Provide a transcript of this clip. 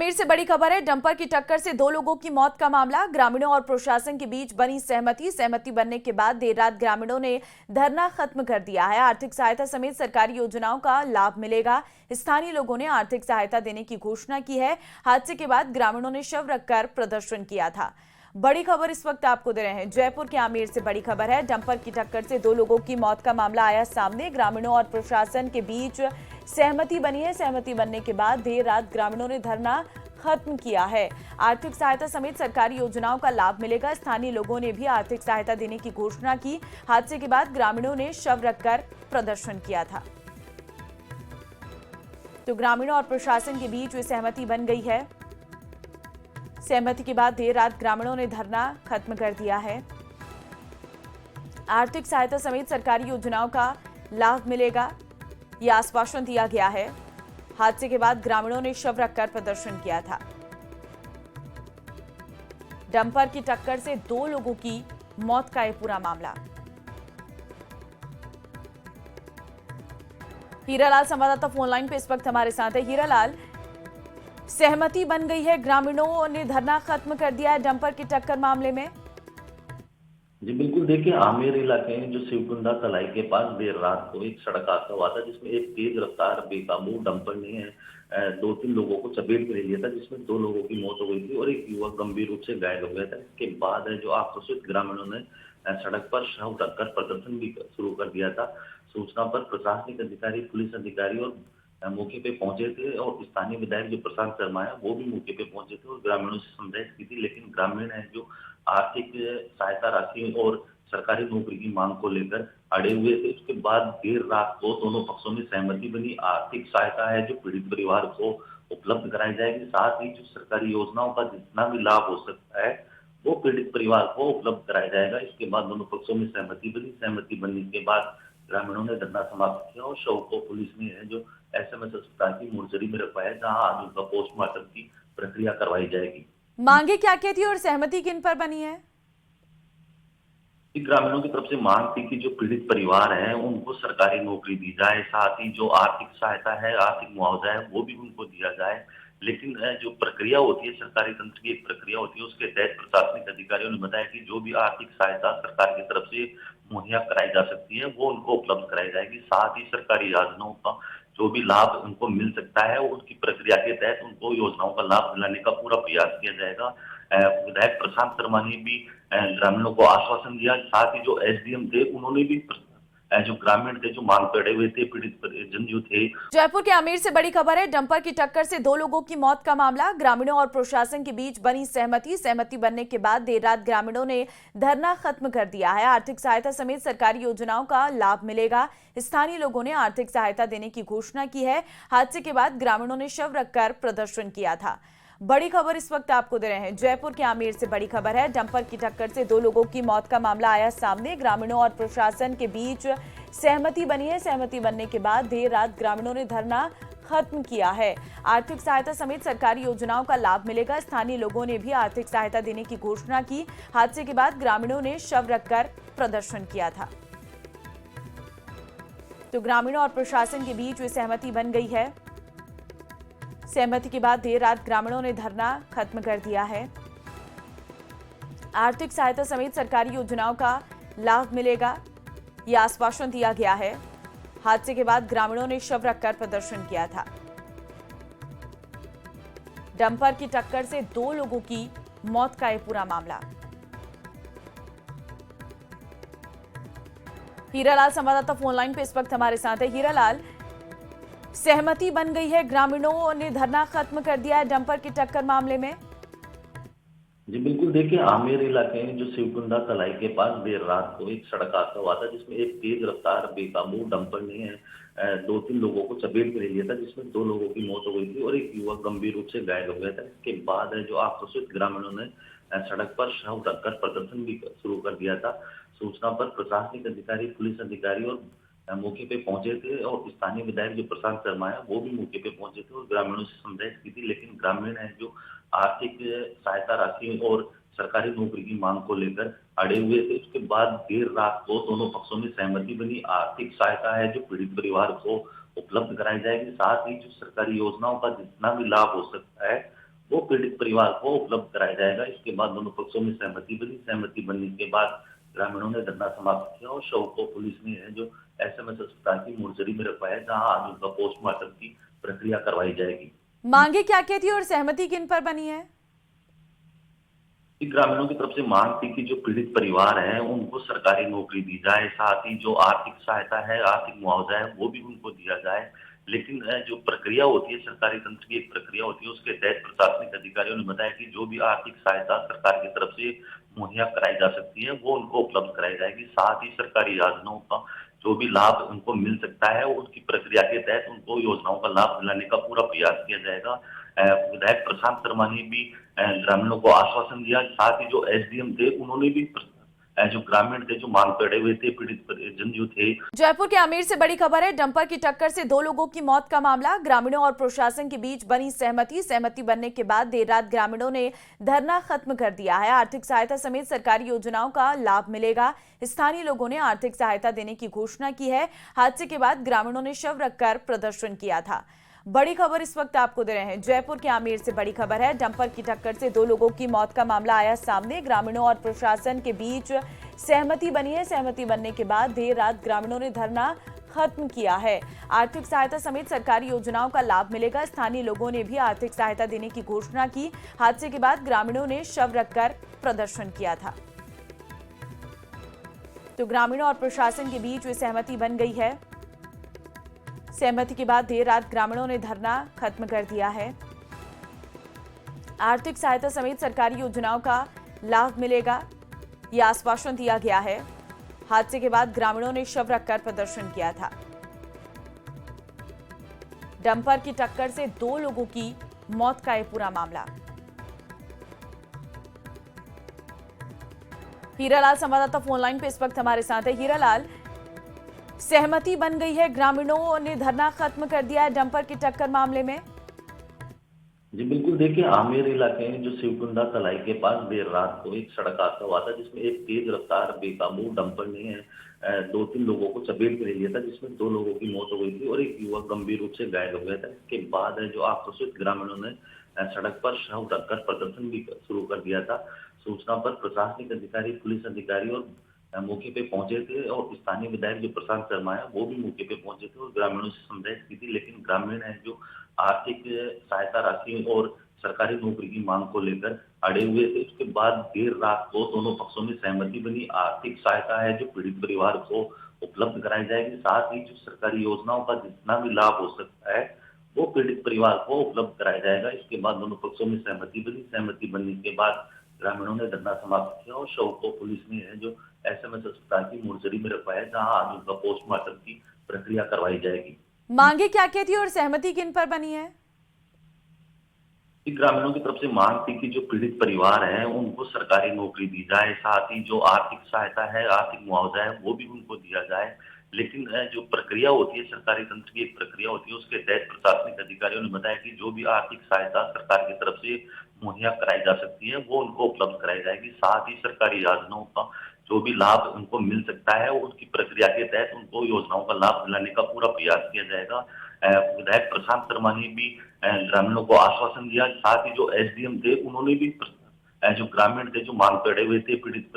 आमेर से बड़ी खबर है। डंपर की टक्कर से दो लोगों की मौत का मामला। ग्रामीणों और प्रशासन के बीच बनी सहमति बनने के बाद देर रात ग्रामीणों ने धरना खत्म कर दिया है। आर्थिक सहायता समेत सरकारी योजनाओं का लाभ मिलेगा। स्थानीय लोगों ने आर्थिक सहायता देने की घोषणा की है। हादसे के बाद ग्रामीणों ने शव रखकर प्रदर्शन किया था। बड़ी खबर इस वक्त आपको दे रहे हैं जयपुर के आमेर से बड़ी खबर है। डंपर की टक्कर से दो लोगों की मौत का मामला आया सामने। ग्रामीणों और प्रशासन के बीच सहमति बनी है। सहमति बनने के बाद देर रात ग्रामीणों ने धरना खत्म किया है। आर्थिक सहायता समेत सरकारी योजनाओं का लाभ मिलेगा। स्थानीय लोगों ने भी आर्थिक सहायता देने की घोषणा की। हादसे के बाद ग्रामीणों ने शव रखकर प्रदर्शन किया था। तो ग्रामीणों और प्रशासन के बीच हुई सहमति बन गई है। सहमति के बाद देर रात ग्रामीणों ने धरना खत्म कर दिया है। आर्थिक सहायता समेत सरकारी योजनाओं का लाभ मिलेगा, यह आश्वासन दिया गया है। हादसे के बाद ग्रामीणों ने शव रखकर प्रदर्शन किया था। डंपर की टक्कर से दो लोगों की मौत का यह पूरा मामला। हीरालाल संवाददाता फोन लाइन पे इस वक्त हमारे साथ है। हीरालाल, सहमति बन गई है, ग्रामीणों ने धरना खत्म कर दिया है डंपर की टक्कर मामले में। जी बिल्कुल, देखिए आमेर इलाके में जो शिवकुंडा तलाई के पास देर रात को एक सड़क हादसा हुआ था, जिसमें एक तेज रफ्तार बेकाबू डंपर ने दो तीन लोगों को चपेट में ले लिया था, जिसमें दो लोगों की मौत हो गई थी और एक युवक गंभीर रूप से घायल हो गया था। इसके बाद जो आक्रोशित ग्रामीणों ने सड़क पर शव रखकर प्रदर्शन भी शुरू कर दिया था। सूचना पर प्रशासनिक अधिकारी, पुलिस अधिकारी और मौके पे पहुंचे थे और स्थानीय विधायक जो प्रशांत शर्मा है वो भी मौके पे पहुंचे थे और ग्रामीणों से समझाइश की थी, लेकिन ग्रामीण है जो आर्थिक सहायता राशि और सरकारी नौकरी की मांग को लेकर अड़े हुए थे। उसके बाद देर रात को दोनों पक्षों में सहमति बनी। आर्थिक सहायता है जो पीड़ित परिवार को उपलब्ध कराई जाएगी, साथ ही जो सरकारी योजनाओं का जितना भी लाभ हो सकता है वो पीड़ित परिवार को उपलब्ध कराया जाएगा। इसके बाद दोनों पक्षों में सहमति बनी। सहमति बनने के बाद ग्रामीणों ने धरना समाप्त किया और शव को पुलिस ने है जो एसएमएस अस्पताल की मोर्चरी में रखवाया, जहां आज उनका पोस्टमार्टम की प्रक्रिया करवाई जाएगी। मांगे क्या क्या थी और सहमति किन पर बनी है? ग्रामीणों की तरफ से मांग थी कि जो पीड़ित परिवार हैं उनको सरकारी नौकरी दी जाए, साथ ही जो आर्थिक सहायता है, आर्थिक मुआवजा है वो भी उनको दिया जाए। लेकिन जो प्रक्रिया होती है, सरकारी तंत्र की एक प्रक्रिया होती है, उसके तहत प्रशासनिक अधिकारियों ने बताया कि जो भी आर्थिक सहायता सरकार की तरफ से मुहैया कराई जा सकती है वो उनको उपलब्ध कराई जाएगी। साथ ही सरकारी योजनाओं का जो भी लाभ उनको मिल सकता है उनकी प्रक्रिया के तहत उनको योजनाओं का लाभ दिलाने का पूरा प्रयास किया जाएगा। विधायक प्रशांत शर्मा ने भी ग्रामीणों को आश्वासन दिया। साथ ही जो एसडीएम थे उन्होंने भी जो ग्रामीण थे, जो मांग पे अड़े हुए थे, पीड़ित जन जो थे। जयपुर के आमेर से बड़ी खबर है। डंपर की टक्कर से दो लोगों की मौत का मामला। ग्रामीणों और प्रशासन के बीच बनी सहमति बनने के बाद देर रात ग्रामीणों ने धरना खत्म कर दिया है। आर्थिक सहायता समेत सरकारी योजनाओं का लाभ मिलेगा। स्थानीय लोगों ने आर्थिक सहायता देने की घोषणा की है। हादसे के बाद ग्रामीणों ने शव रखकर प्रदर्शन किया था। बड़ी खबर इस वक्त आपको दे रहे हैं जयपुर के आमेर से बड़ी खबर है। डंपर की टक्कर से दो लोगों की मौत का मामला आया सामने। ग्रामीणों और प्रशासन के बीच सहमति बनी है। सहमति बनने के बाद देर रात ग्रामीणों ने धरना खत्म किया है। आर्थिक सहायता समेत सरकारी योजनाओं का लाभ मिलेगा। स्थानीय लोगों ने भी आर्थिक सहायता देने की घोषणा की। हादसे के बाद ग्रामीणों ने शव रखकर प्रदर्शन किया था। तो ग्रामीणों और प्रशासन के बीच हुई सहमति बन गई है। सहमति के बाद देर रात ग्रामीणों ने धरना खत्म कर दिया है। आर्थिक सहायता समेत सरकारी योजनाओं का लाभ मिलेगा, यह आश्वासन दिया गया है। हादसे के बाद ग्रामीणों ने शव रखकर प्रदर्शन किया था। डंपर की टक्कर से दो लोगों की मौत का यह पूरा मामला। हीरालाल संवाददाता फोन लाइन पे इस वक्त हमारे साथ है। हीरालाल, सहमति बन गई है, ग्रामीणों ने धरना खत्म कर दिया है डंपर की टक्कर मामले में। जी बिल्कुल, देखिए आमेर इलाके में जो शिवकुंडा तलाई के पास देर रात को एक सड़क हादसा हुआ था, जिसमें एक तेज रफ्तार बेकाबू डंपर ने दो तीन लोगों को चपेट में ले लिया था, जिसमें दो लोगों की मौत हो गई थी और एक युवक गंभीर रूप से घायल हो गया था। इसके बाद जो आक्रोशित ग्रामीणों ने सड़क पर शव रखकर प्रदर्शन भी शुरू कर दिया था। सूचना पर प्रशासनिक अधिकारी, पुलिस अधिकारी और मौके पे पहुंचे थे और स्थानीय विधायक जो प्रशांत शर्मा है वो भी मौके पे पहुंचे थे और ग्रामीणों से समझाइश की थी, लेकिन ग्रामीण है जो आर्थिक सहायता राशि और सरकारी नौकरी की मांग को लेकर अड़े हुए थे। उसके बाद देर रात को दोनों पक्षों में सहमति बनी। आर्थिक सहायता है जो पीड़ित परिवार को उपलब्ध कराई जाएगी, साथ ही जो सरकारी योजनाओं का जितना भी लाभ हो सकता है परिवार को उपलब्ध कराया जाएगा। इसके बाद दोनों पक्षों में सहमति बनने के बाद ग्रामीणों ने धरना समाप्त किया और शव को पुलिस ने है जो एसएमएस अस्पताल की मोर्चरी में रखवाया, जहां आज उनका पोस्टमार्टम की प्रक्रिया करवाई जाएगी। मांगे क्या क्या थी और सहमति किन पर बनी है? कि ग्रामीणों की तरफ से मांग थी कि जो पीड़ित परिवार हैं, उनको सरकारी नौकरी दी जाए, साथ ही जो आर्थिक सहायता है, आर्थिक मुआवजा है, वो भी उनको दिया जाए। लेकिन जो प्रक्रिया होती है, सरकारी तंत्र की एक प्रक्रिया होती है, उसके तहत प्रशासनिक अधिकारियों ने बताया कि जो भी आर्थिक सहायता सरकार की तरफ से मुहैया कराई जा सकती है, वो उनको उपलब्ध कराई जाएगी। साथ ही सरकारी योजनाओं का जो भी लाभ उनको मिल सकता है, उनकी प्रक्रिया के तहत उनको योजनाओं का लाभ दिलाने का पूरा प्रयास किया जाएगा। विधायक प्रशांत शर्मा ने भी ग्रामीणों को आश्वासन दिया। साथ ही जो एसडीएम थे, उन्होंने भी जो ग्रामीण थे, जो मांग पे अड़े हुए थे, पीड़ित जन जो थे। जयपुर के आमेर से बड़ी खबर है, डंपर की टक्कर से 2 लोगों की मौत का मामला। ग्रामीणों और प्रशासन के बीच बनी सहमति बनने के बाद देर रात ग्रामीणों ने धरना खत्म कर दिया है। आर्थिक सहायता समेत सरकारी योजनाओं का लाभ मिलेगा। स्थानीय लोगों ने आर्थिक सहायता देने की घोषणा की है। हादसे के बाद ग्रामीणों ने शव रखकर प्रदर्शन किया था। बड़ी खबर इस वक्त आपको दे रहे हैं, जयपुर के आमेर से बड़ी खबर है। डंपर की टक्कर से 2 लोगों की मौत का मामला आया सामने। ग्रामीणों और प्रशासन के बीच सहमति बनी है। सहमति बनने के बाद देर रात ग्रामीणों ने धरना खत्म किया है। आर्थिक सहायता समेत सरकारी योजनाओं का लाभ मिलेगा। स्थानीय लोगों ने भी आर्थिक सहायता देने की घोषणा की। हादसे के बाद ग्रामीणों ने शव रखकर प्रदर्शन किया था। तो ग्रामीणों और प्रशासन के बीच सहमति बन गई है। सहमति के बाद देर रात ग्रामीणों ने धरना खत्म कर दिया है। आर्थिक सहायता समेत सरकारी योजनाओं का लाभ मिलेगा, यह आश्वासन दिया गया है। हादसे के बाद ग्रामीणों ने शव रखकर प्रदर्शन किया था। डंपर की टक्कर से 2 लोगों की मौत का यह पूरा मामला। हीरालाल संवाददाता फोन लाइन पे इस वक्त हमारे साथ है। हीरालाल, सहमति बन गई है, ग्रामीणों ने धरना खत्म कर दिया है डंपर की टक्कर मामले में। जी बिल्कुल, देखिए आमेर इलाके में जो शिवकुंडा तलाई के पास देर रात को एक सड़क हादसा हुआ था, जिसमें एक तेज रफ्तार बेकाबू डंपर ने 2-3 लोगों को चपेट में ले लिया था, जिसमें 2 लोगों की मौत हो गई थी और एक युवक गंभीर रूप से घायल हो गया था। इसके बाद जो आक्रोशित ग्रामीणों ने सड़क पर शव रखकर प्रदर्शन भी शुरू कर दिया था। सूचना पर प्रशासनिक अधिकारी, पुलिस अधिकारी और मौके पे पहुंचे थे और स्थानीय विधायक जो प्रशांत शर्मा है, वो भी मौके पे पहुंचे थे और ग्रामीणों से समझाइश की थी। लेकिन ग्रामीण है जो आर्थिक सहायता राशि और सरकारी नौकरी की मांग को लेकर अड़े हुए थे। उसके बाद देर रात को दोनों पक्षों में सहमति बनी। आर्थिक सहायता है जो पीड़ित परिवार को उपलब्ध कराई जाएगी। साथ ही जो सरकारी योजनाओं का जितना भी लाभ हो सकता है, वो पीड़ित परिवार को उपलब्ध कराया जाएगा। इसके बाद दोनों पक्षों में सहमति बनी। सहमति बनने के बाद ग्रामीणों ने धरना समाप्त किया और शव को पुलिस ने है जो एसएमएस अस्पताल की मोर्चरी में रखवाया, जहां आज उनका पोस्टमार्टम की प्रक्रिया करवाई जाएगी। मांगे क्या क्या थी और सहमति किन पर बनी है? कि ग्रामीणों की तरफ से मांग थी कि जो पीड़ित परिवार हैं, उनको सरकारी नौकरी दी जाए, साथ ही जो आर्थिक सहायता है, आर्थिक मुआवजा है, वो भी उनको दिया जाए। लेकिन जो प्रक्रिया होती है, सरकारी तंत्र की एक प्रक्रिया होती है, उसके तहत प्रशासनिक अधिकारियों ने बताया कि जो भी आर्थिक सहायता सरकार की तरफ से मुहैया कराई जा सकती है, वो उनको उपलब्ध कराई जाएगी। साथ ही सरकारी योजनाओं का जो भी लाभ उनको मिल सकता है, उनकी प्रक्रिया के तहत उनको योजनाओं का लाभ दिलाने का पूरा प्रयास किया जाएगा। विधायक प्रशांत शर्मा ने भी ग्रामीणों को आश्वासन दिया। साथ ही जो एसडीएम थे, उन्होंने भी जो ग्रामीण थे, जो मांग पे अड़े हुए थे, पीड़ित